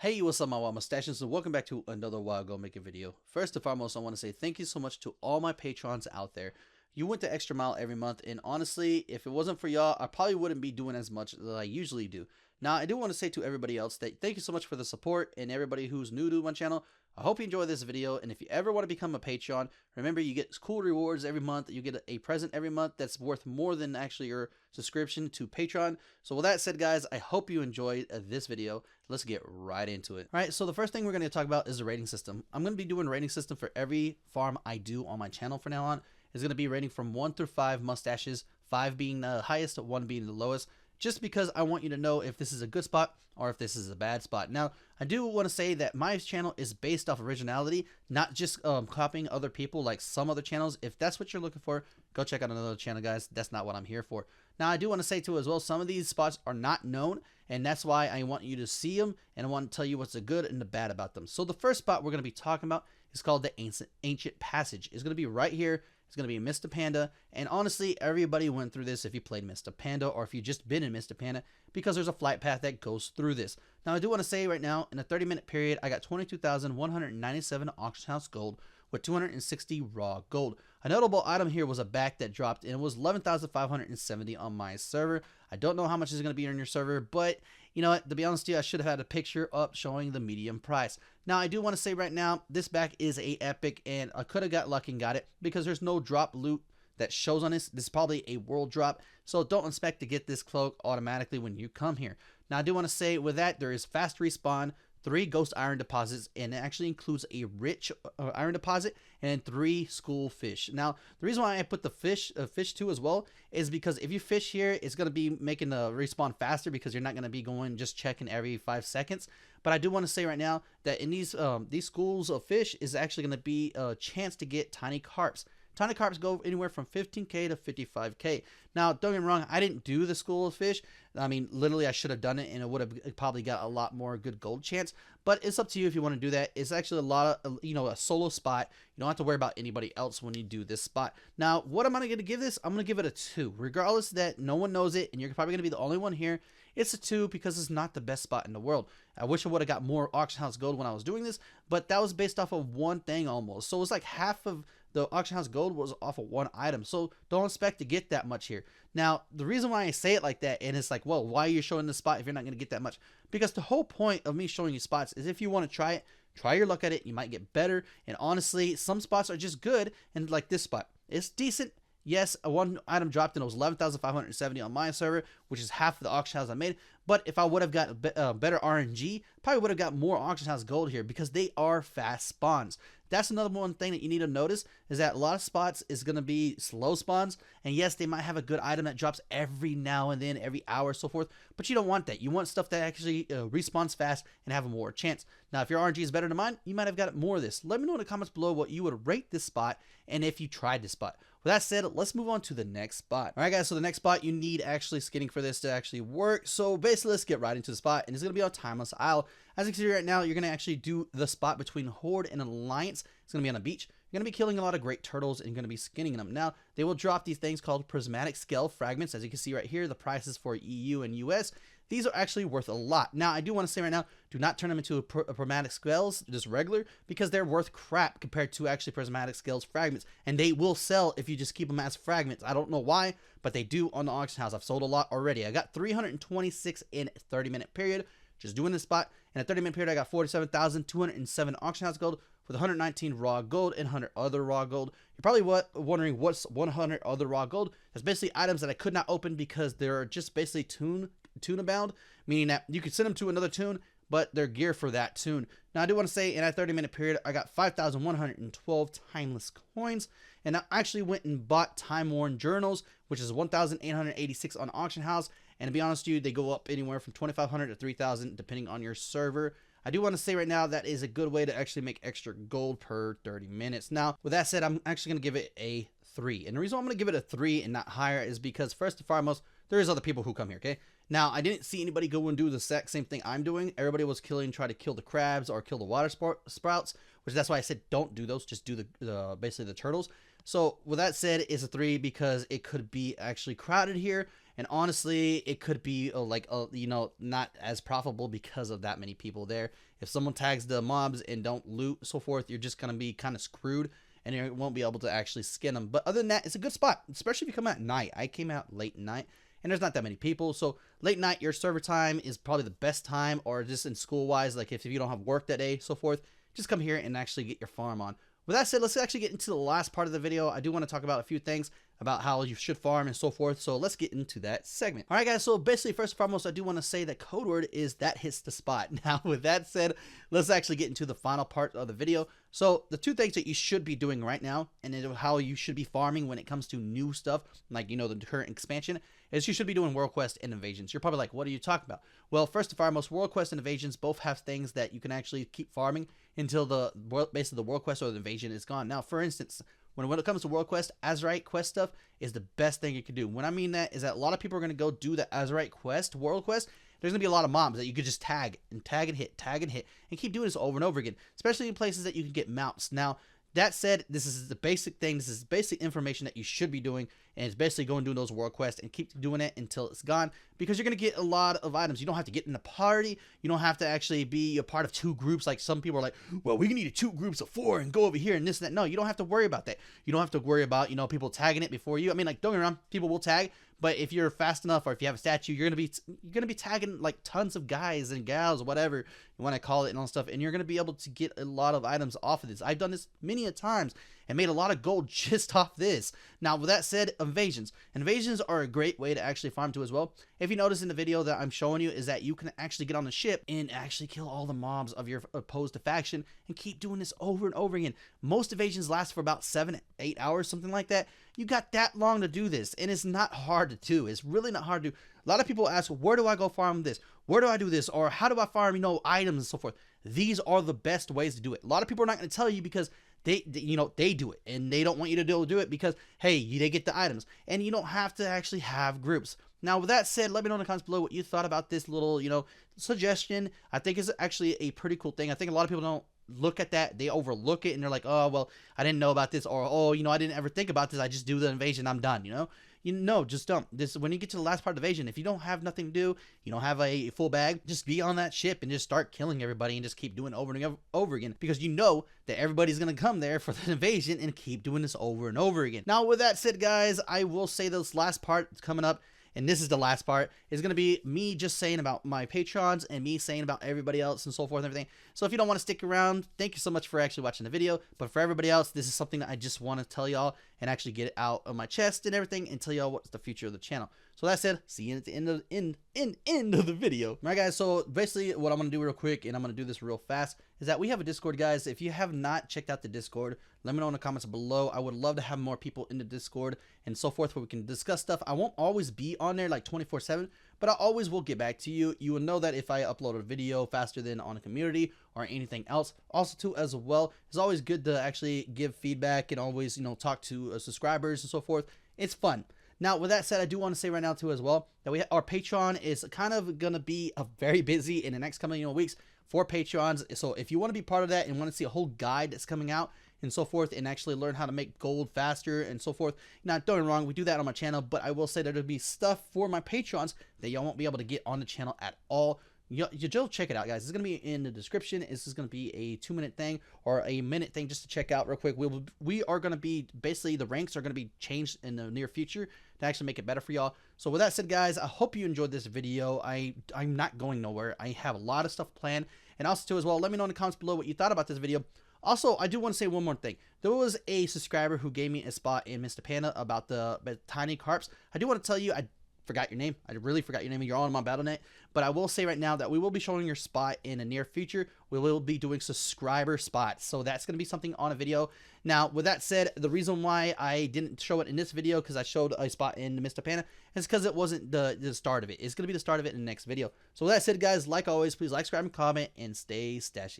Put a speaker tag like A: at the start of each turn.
A: Hey, what's up my wild mustaches, and welcome back to another Wild Gold Making video. First and foremost, I want to say thank you so much to all my patrons out there. You went the extra mile every month, and honestly, if it wasn't for y'all, I probably wouldn't be doing as much as I usually do. Now, I do want to say to everybody else that thank you so much for the support, and everybody who's new to my channel, I hope you enjoy this video. And if you ever want to become a Patreon, remember you get cool rewards every month. You get a present every month that's worth more than actually your subscription to Patreon. So with that said, guys, I hope you enjoyed this video. Let's get right into it. All right, so the first thing we're going to talk about is the rating system. I'm going to be doing a rating system for every farm I do on my channel from now on. It's going to be rating from 1 through 5 mustaches, 5 being the highest, 1 being the lowest, just because I want you to know if this is a good spot or if this is a bad spot. Now, I do want to say that my channel is based off originality, not just copying other people like some other channels. If that's what you're looking for, go check out another channel, guys. That's not what I'm here for. Now, I do want to say too as well, some of these spots are not known, and that's why I want you to see them, and I want to tell you what's the good and the bad about them. So the first spot we're going to be talking about is called the Ancient Passage. It's going to be right here. It's going to be Mr. Panda, and honestly, everybody went through this if you played Mr. Panda or if you just been in Mr. Panda, because there's a flight path that goes through this. Now, I do want to say right now, in a 30-minute period, I got 22,197 auction house gold with 260 raw gold. A notable item here was a back that dropped, and it was 11,570 on my server. I don't know how much is going to be on your server, but you know what, to be honest with you, I should have had a picture up showing the medium price. Now, I do want to say right now, this back is a epic, and I could have got lucky and got it because there's no drop loot that shows on this. This is probably a world drop, so don't expect to get this cloak automatically when you come here. Now, I do want to say with that, there is fast respawn, 3 ghost iron deposits, and it actually includes a rich iron deposit and 3 school fish. Now, the reason why I put the fish too as well is because if you fish here, it's going to be making the respawn faster because you're not going to be going just checking every 5 seconds. But I do want to say right now that in these schools of fish is actually going to be a chance to get tiny carps. Tiny carps go anywhere from 15k to 55k. Now, don't get me wrong, I didn't do the school of fish. I mean, literally, I should have done it, and it would have probably got a lot more good gold chance. But it's up to you if you want to do that. It's actually a lot of, a solo spot. You don't have to worry about anybody else when you do this spot. Now, what am I going to give this? I'm going to give it a 2. Regardless that no one knows it, and you're probably going to be the only one here, it's a 2 because it's not the best spot in the world. I wish I would have got more auction house gold when I was doing this, but that was based off of one thing almost. So it was like half of the auction house gold was off of one item. So don't expect to get that much here. Now, the reason why I say it like that, and it's like, well, why are you showing this spot if you're not going to get that much? Because the whole point of me showing you spots is if you want to try it, try your luck at it. You might get better. And honestly, some spots are just good. And like this spot, it's decent. Yes, one item dropped and it was 11,570 on my server, which is half of the auction house I made. But if I would have got better RNG, probably would have got more auction house gold here because they are fast spawns. That's another one thing that you need to notice is that a lot of spots is going to be slow spawns. And yes, they might have a good item that drops every now and then, every hour, so forth. But you don't want that. You want stuff that actually respawns fast and have a more chance. Now, if your RNG is better than mine, you might have got more of this. Let me know in the comments below what you would rate this spot and if you tried this spot. With that said, let's move on to the next spot. All right, guys, so the next spot, you need actually skinning for this to actually work. So basically, let's get right into the spot, and it's going to be on Timeless Isle. As you can see right now, you're going to actually do the spot between Horde and Alliance. It's going to be on a beach. You're going to be killing a lot of great turtles and you're going to be skinning them. Now, they will drop these things called prismatic scale fragments. As you can see right here, the prices for EU and US. These are actually worth a lot. Now, I do want to say right now, do not turn them into a prismatic scales, just regular, because they're worth crap compared to actually prismatic scales fragments. And they will sell if you just keep them as fragments. I don't know why, but they do on the auction house. I've sold a lot already. I got 326 in a 30-minute period. Just doing this spot. In a 30-minute period, I got 47,207 auction house gold with 119 raw gold and 100 other raw gold. You're probably wondering what's 100 other raw gold. That's basically items that I could not open because they're just basically tuna bound, meaning that you could send them to another tune, but they're gear for that tune. Now, I do want to say in that 30-minute period, I got 5,112 timeless coins, and I actually went and bought time-worn journals, which is 1,886 on auction house. And to be honest with you, they go up anywhere from 2,500 to 3,000 depending on your server. I do want to say right now that is a good way to actually make extra gold per 30 minutes. Now, with that said, I'm actually going to give it a 3. And the reason I'm going to give it a 3 and not higher is because first and foremost, there is other people who come here, okay? Now, I didn't see anybody go and do the exact same thing I'm doing. Everybody was trying to kill the crabs or kill the water sprouts, which that's why I said don't do those. Just do basically the turtles. So with that said, it's a 3 because it could be actually crowded here. And honestly, it could be you know, not as profitable because of that many people there. If someone tags the mobs and don't loot, so forth, you're just gonna be kind of screwed, and you won't be able to actually skin them. But other than that, it's a good spot, especially if you come out at night. I came out late night, and there's not that many people, so late night, your server time is probably the best time, or just in school wise, like if you don't have work that day, so forth, just come here and actually get your farm on. With that said, let's actually get into the last part of the video. I do want to talk about a few things about how you should farm and so forth, so let's get into that segment. All right, guys, so basically, first and foremost, I do want to say that code word is that hits the spot. Now, with that said, let's actually get into the final part of the video. So, the two things that you should be doing right now, and how you should be farming when it comes to new stuff, like, you know, the current expansion, is you should be doing World Quest and Invasions. You're probably like, what are you talking about? Well, first and foremost, World Quest and Invasions both have things that you can actually keep farming until basically the World Quest or the Invasion is gone. Now, for instance, when it comes to World Quest, Azerite quest stuff is the best thing you can do. When I mean that is that a lot of people are going to go do the Azerite quest, World Quest. There's going to be a lot of mobs that you could just tag and hit, and keep doing this over and over again, especially in places that you can get mounts. Now, that said, this is the basic thing. This is basic information that you should be doing, and it's basically going and doing those world quests and keep doing it until it's gone, because you're going to get a lot of items. You don't have to get in a party. You don't have to actually be a part of two groups like some people are like, well, we need two groups of 4 and go over here and this and that. No, you don't have to worry about that. You don't have to worry about, you know, people tagging it before you. I mean, like, don't get me wrong, people will tag, but if you're fast enough, or if you have a statue, you're gonna be tagging like tons of guys and gals, whatever you want to call it, and all stuff, and you're gonna be able to get a lot of items off of this. I've done this many a times and made a lot of gold just off this. Now, with that said, invasions are a great way to actually farm to as well. If you notice in the video that I'm showing you, is that you can actually get on the ship and actually kill all the mobs of your opposed faction and keep doing this over and over again. Most invasions last for about 7-8 hours, something like that. You got that long to do this, and it's not hard to do. It's really not hard to do. A lot of people ask, where do I go farm this? Where do I do this? Or how do I farm, you know, items and so forth? These are the best ways to do it. A lot of people are not going to tell you because they do it, and they don't want you to do it because, hey, they get the items, and you don't have to actually have groups. Now, with that said, let me know in the comments below what you thought about this little, you know, suggestion. I think it's actually a pretty cool thing. I think a lot of people don't look at that. They overlook it, and they're like, oh, well, I didn't know about this, or, oh, you know, I didn't ever think about this. I just do the invasion. I'm done, you know? You know, just don't. This, when you get to the last part of the invasion, if you don't have nothing to do, you don't have a full bag, just be on that ship and just start killing everybody and just keep doing it over and over again, because you know that everybody's going to come there for the invasion and keep doing this over and over again. Now, with that said, guys, I will say this last part coming up, and this is the last part, is going to be me just saying about my patrons and me saying about everybody else and so forth and everything. So if you don't want to stick around, thank you so much for actually watching the video. But for everybody else, this is something that I just want to tell y'all and actually get it out of my chest and everything and tell y'all what's the future of the channel. So that said, see you at the end of the video. All right, guys, so basically what I'm going to do real quick, and I'm going to do this real fast, is that we have a Discord, guys. If you have not checked out the Discord, let me know in the comments below. I would love to have more people in the Discord and so forth where we can discuss stuff. I won't always be on there like 24/7, but I always will get back to you. You will know that if I upload a video faster than on a community or anything else. Also, too, as well, it's always good to actually give feedback and always, you know, talk to subscribers and so forth. It's fun. Now, with that said, I do want to say right now, too, as well, that our Patreon is kind of going to be very busy in the next coming weeks for Patrons. So if you want to be part of that and want to see a whole guide that's coming out and so forth, and actually learn how to make gold faster and so forth, now, don't get me wrong, we do that on my channel, but I will say that there'll be stuff for my Patrons that y'all won't be able to get on the channel at all. You check it out, guys. It's going to be in the description. This is going to be a 2-minute thing or a minute thing just to check out real quick. We are going to be, basically, the ranks are going to be changed in the near future to actually make it better for y'all. So with that said, guys, I hope you enjoyed this video. I'm not going nowhere. I have a lot of stuff planned. And also, too, as well, let me know in the comments below what you thought about this video. Also, I do want to say one more thing. There was a subscriber who gave me a spot in Mr. Panda about the tiny carps. I do want to tell you, I forgot your name. I really forgot your name. You're all on my Battle.net. But I will say right now that we will be showing your spot in the near future. We will be doing subscriber spots. So that's going to be something on a video. Now, with that said, the reason why I didn't show it in this video, because I showed a spot in Mr. Panda, is because it wasn't the start of it. It's going to be the start of it in the next video. So with that said, guys, like always, please like, subscribe, and comment, and stay stashy.